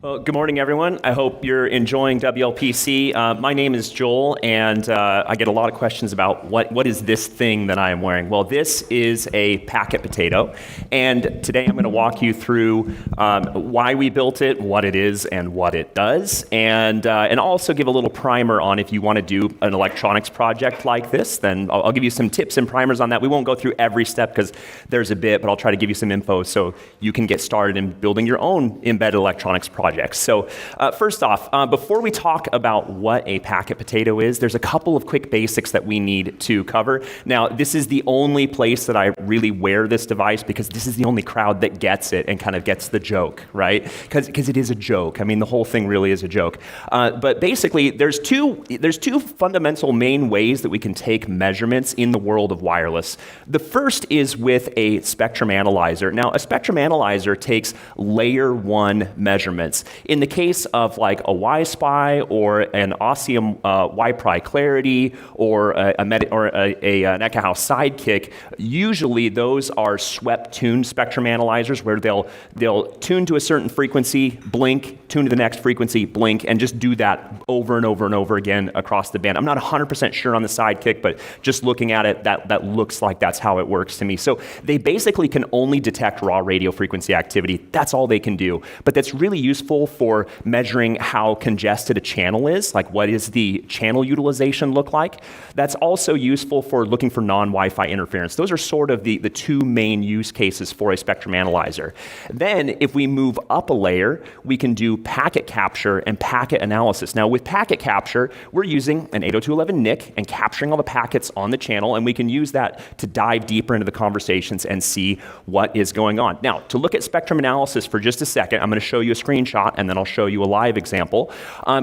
Well, good morning, everyone. I hope you're enjoying WLPC. My name is Joel, and I get a lot of questions about what is this thing that I am wearing. Well, this is a packet potato, and today I'm going to walk you through why we built it, what it is, and what it does, and also give a little primer on if you want to do an electronics project like this. Then I'll give you some tips and primers on that. We won't go through every step because there's a bit, but I'll try to give you some info so you can get started in building your own embedded electronics project. So first off, before we talk about what a packet potato is, there's a couple of quick basics that we need to cover. Now, this is the only place that I really wear this device because this is the only crowd that gets it and kind of gets the joke, right? Because it is a joke. I mean, the whole thing really is a joke. But basically, there's two fundamental main ways that we can take measurements in the world of wireless. The first is with a spectrum analyzer. Now, a spectrum analyzer takes layer 1 measurements. In the case of like a Y-SPI or an Osseum Y-Pri Clarity or an Echo Sidekick, usually those are swept-tuned spectrum analyzers where they'll tune to a certain frequency, blink, tune to the next frequency, blink, and just do that over and over and over again across the band. I'm not 100% sure on the Sidekick, but just looking at it, that looks like that's how it works to me. So they basically can only detect raw radio frequency activity. That's all they can do. But that's really useful for measuring how congested a channel is, like what does the channel utilization look like. That's also useful for looking for non-Wi-Fi interference. Those are sort of the two main use cases for a spectrum analyzer. Then if we move up a layer, we can do packet capture and packet analysis. Now with packet capture, we're using an 802.11 NIC and capturing all the packets on the channel, and we can use that to dive deeper into the conversations and see what is going on. Now, to look at spectrum analysis for just a second, I'm going to show you a screenshot and then I'll show you a live example.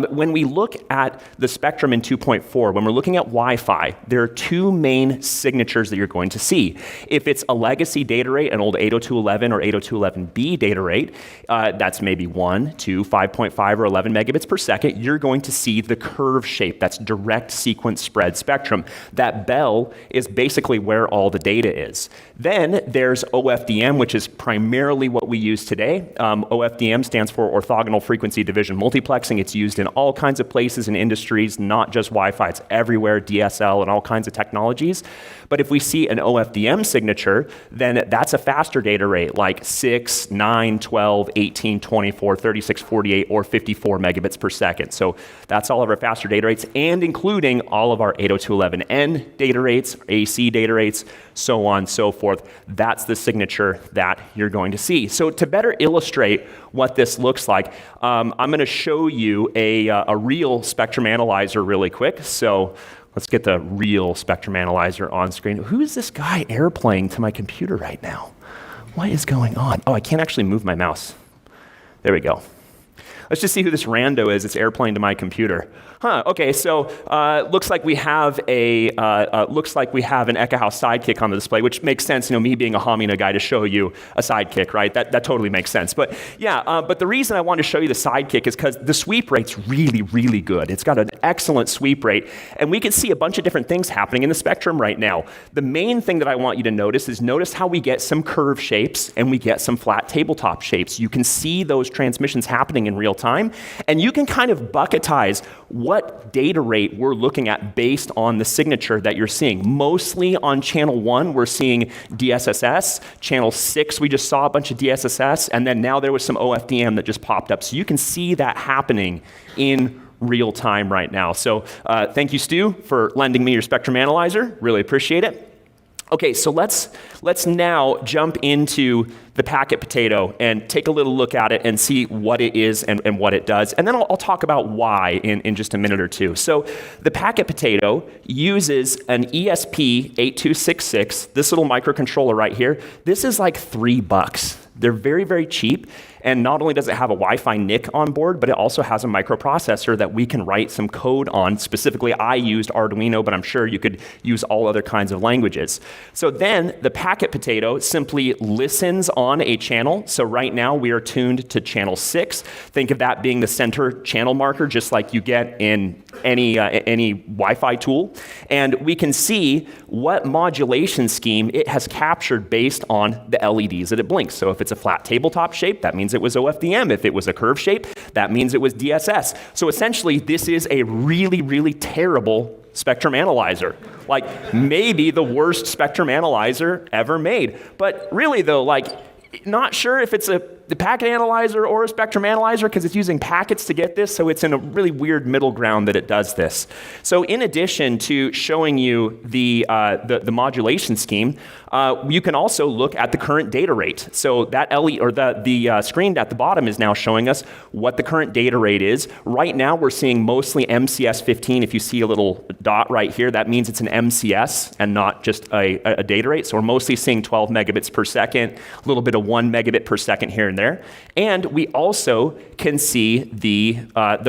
When we look at the spectrum in 2.4, when we're looking at Wi-Fi, there are two main signatures that you're going to see. If it's a legacy data rate, an old 802.11 or 802.11b data rate, that's maybe 1, 2, 5.5, or 11 megabits per second, you're going to see the curve shape. That's direct sequence spread spectrum. That bell is basically where all the data is. Then there's OFDM, which is primarily what we use today. OFDM stands for orthogonal frequency division multiplexing. It's used in all kinds of places and industries, not just Wi-Fi. It's everywhere, DSL and all kinds of technologies. But if we see an OFDM signature, then that's a faster data rate like 6, 9, 12, 18, 24, 36, 48, or 54 megabits per second. So that's all of our faster data rates and including all of our 802.11n data rates, AC data rates, so on and so forth. That's the signature that you're going to see. So to better illustrate what this looks like, I'm going to show you a real spectrum analyzer really quick. So let's get the real spectrum analyzer on screen. Who is this guy airplaying to my computer right now? What is going on? Oh, I can't actually move my mouse. There we go. Let's just see who this rando is. It's airplaying to my computer. Okay, so looks like we have an Echo Sidekick on the display, which makes sense, me being a Hamina guy to show you a Sidekick, right? That totally makes sense. But yeah, but the reason I wanted to show you the Sidekick is because the sweep rate's really, really good. It's got an excellent sweep rate, and we can see a bunch of different things happening in the spectrum right now. The main thing that I want you to notice is how we get some curve shapes and we get some flat tabletop shapes. You can see those transmissions happening in real time, and you can kind of bucketize what data rate we're looking at based on the signature that you're seeing. Mostly on channel 1, we're seeing DSSS. Channel 6, we just saw a bunch of DSSS, and then now there was some OFDM that just popped up. So you can see that happening in real time right now. So thank you, Stu, for lending me your spectrum analyzer. Really appreciate it. Okay, so let's now jump into the packet potato and take a little look at it and see what it is and what it does. And then I'll talk about why in just a minute or two. So the packet potato uses an ESP8266, this little microcontroller right here. This is like $3. They're very, very cheap. And not only does it have a Wi-Fi NIC on board, but it also has a microprocessor that we can write some code on. Specifically, I used Arduino, but I'm sure you could use all other kinds of languages. So then the packet potato simply listens on a channel. So right now we are tuned to channel 6. Think of that being the center channel marker, just like you get in any Wi-Fi tool. And we can see what modulation scheme it has captured based on the LEDs that it blinks. So if it's a flat tabletop shape, that means it was OFDM. If it was a curve shape, that means it was DSS. So essentially, this is a really, really terrible spectrum analyzer. Like maybe the worst spectrum analyzer ever made. But really though, like, not sure if it's the packet analyzer or a spectrum analyzer because it's using packets to get this, so it's in a really weird middle ground that it does this. So in addition to showing you the modulation scheme, you can also look at the current data rate. So that the screen at the bottom is now showing us what the current data rate is. Right now we're seeing mostly MCS 15. If you see a little dot right here, that means it's an MCS and not just a data rate. So we're mostly seeing 12 megabits per second, a little bit of 1 megabit per second here and there. And we also can see the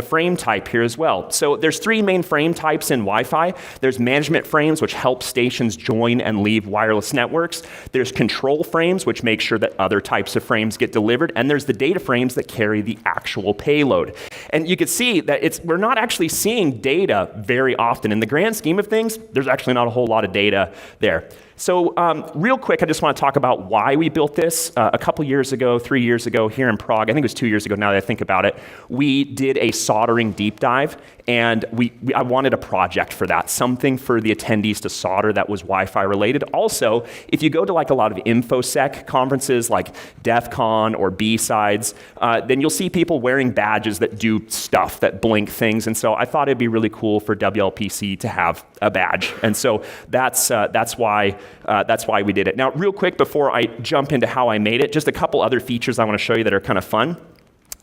frame type here as well. So there's 3 main frame types in Wi-Fi. There's management frames, which help stations join and leave wireless networks. There's control frames, which make sure that other types of frames get delivered. And there's the data frames that carry the actual payload. And you can see that we're not actually seeing data very often. In the grand scheme of things, there's actually not a whole lot of data there. So real quick, I just want to talk about why we built this. A couple years ago, 3 years ago, here in Prague, I think it was 2 years ago now that I think about it, we did a soldering deep dive, and I wanted a project for that, something for the attendees to solder that was Wi-Fi related. Also, if you go to like a lot of InfoSec conferences like DEF CON or B-Sides, then you'll see people wearing badges that do stuff, that blink things, and so I thought it'd be really cool for WLPC to have a badge, and so that's why we did it. Now, real quick before I jump into how I made it, just a couple other features I want to show you that are kind of fun.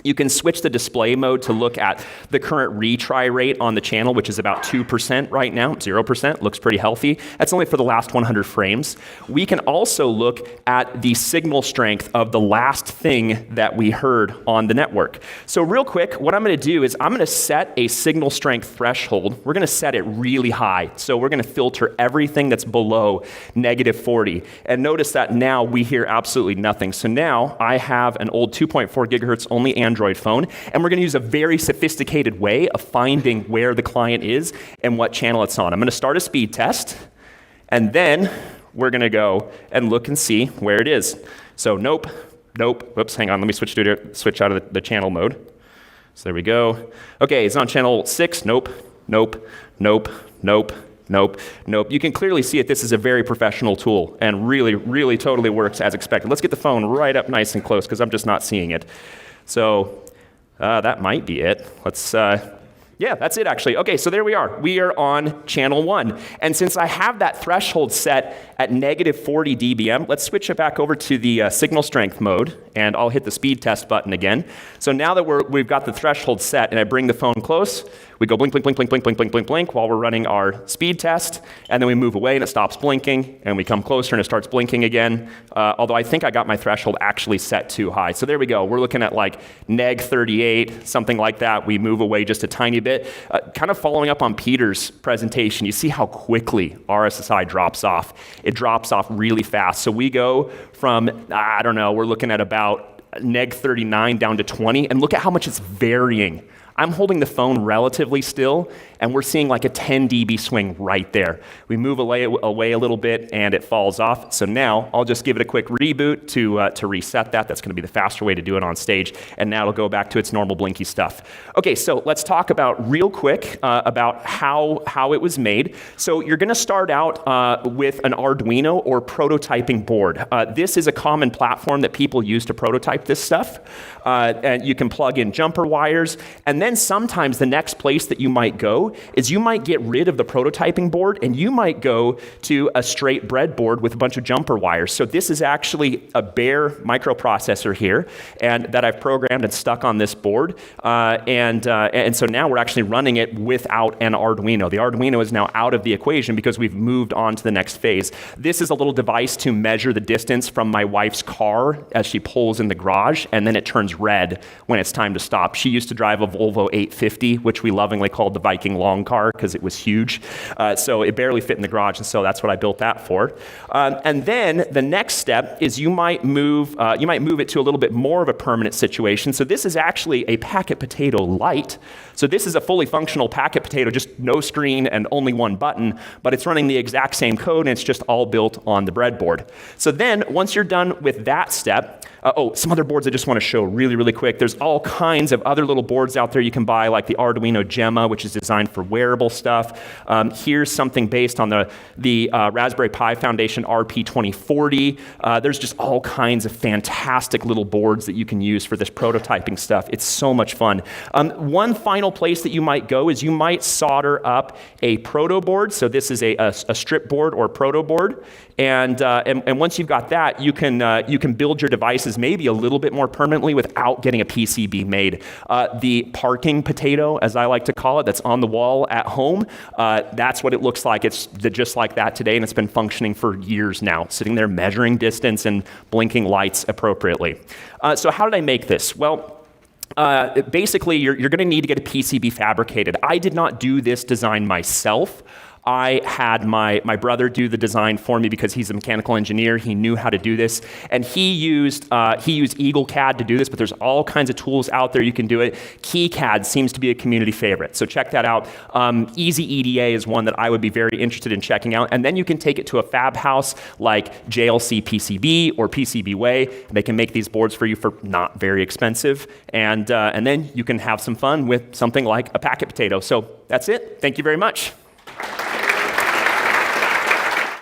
You can switch the display mode to look at the current retry rate on the channel, which is about 2% right now, 0%, looks pretty healthy. That's only for the last 100 frames. We can also look at the signal strength of the last thing that we heard on the network. So real quick, what I'm gonna do is I'm gonna set a signal strength threshold. We're gonna set it really high. So we're gonna filter everything that's below -40. And notice that now we hear absolutely nothing. So now I have an old 2.4 gigahertz only Android phone, and we're going to use a very sophisticated way of finding where the client is and what channel it's on. I'm going to start a speed test, and then we're going to go and look and see where it is. So nope, whoops, hang on, let me switch out of the channel mode. So there we go. Okay, it's on channel 6, nope. You can clearly see it. This is a very professional tool and really totally works as expected. Let's get the phone right up nice and close because I'm just not seeing it. So that might be it. Yeah, that's it actually. Okay, so there we are. We are on channel 1. And since I have that threshold set at -40 dBm, let's switch it back over to the signal strength mode, and I'll hit the speed test button again. So now that we've got the threshold set and I bring the phone close, we go blink, blink, blink, blink, blink, blink, blink, blink, blink while we're running our speed test, and then we move away and it stops blinking, and we come closer and it starts blinking again, although I think I got my threshold actually set too high. So there we go. We're looking at like -38, something like that. We move away just a tiny bit. Kind of following up on Peter's presentation, you see how quickly RSSI drops off. It drops off really fast. So we go from, I don't know, we're looking at about -39 down to 20, and look at how much it's varying. I'm holding the phone relatively still, and we're seeing like a 10 dB swing right there. We move away a little bit, and it falls off. So now I'll just give it a quick reboot to reset that. That's going to be the faster way to do it on stage, and now it'll go back to its normal blinky stuff. Okay, so let's talk about real quick about how it was made. So you're going to start out with an Arduino or prototyping board. This is a common platform that people use to prototype this stuff. And you can plug in jumper wires, and then sometimes the next place that you might go is you might get rid of the prototyping board and you might go to a straight breadboard with a bunch of jumper wires. So this is actually a bare microprocessor here, and that I've programmed and stuck on this board. And so now we're actually running it without an Arduino. The Arduino is now out of the equation because we've moved on to the next phase. This is a little device to measure the distance from my wife's car as she pulls in the garage, and then it turns red when it's time to stop. She used to drive a Volvo 850, which we lovingly called the Viking long car because it was huge. So it barely fit in the garage, and so that's what I built that for. And then the next step is you might move it to a little bit more of a permanent situation. So this is actually a Packet Potato Lite. So this is a fully functional Packet Potato, just no screen and only one button, but it's running the exact same code and it's just all built on the breadboard. So then once you're done with that step, some other boards I just want to show really, really quick. There's all kinds of other little boards out there you can buy, like the Arduino Gemma, which is designed for wearable stuff. Here's something based on the Raspberry Pi Foundation RP2040. There's just all kinds of fantastic little boards that you can use for this prototyping stuff. It's so much fun. One final place that you might go is you might solder up a proto board. So this is a strip board or proto board. And once you've got that, you can build your devices maybe a little bit more permanently without getting a PCB made. The parking potato, as I like to call it, that's on the wall at home, that's what it looks like. It's just like that today, and it's been functioning for years now, sitting there measuring distance and blinking lights appropriately. So how did I make this? Well, basically, you're going to need to get a PCB fabricated. I did not do this design myself. I had my brother do the design for me because he's a mechanical engineer. He knew how to do this, and he used EagleCAD to do this. But there's all kinds of tools out there you can do it. KeyCAD seems to be a community favorite, so check that out. Easy EDA is one that I would be very interested in checking out, and then you can take it to a fab house like JLC PCB or PCBWay. They can make these boards for you for not very expensive, and then you can have some fun with something like a Packet Potato. So that's it. Thank you very much.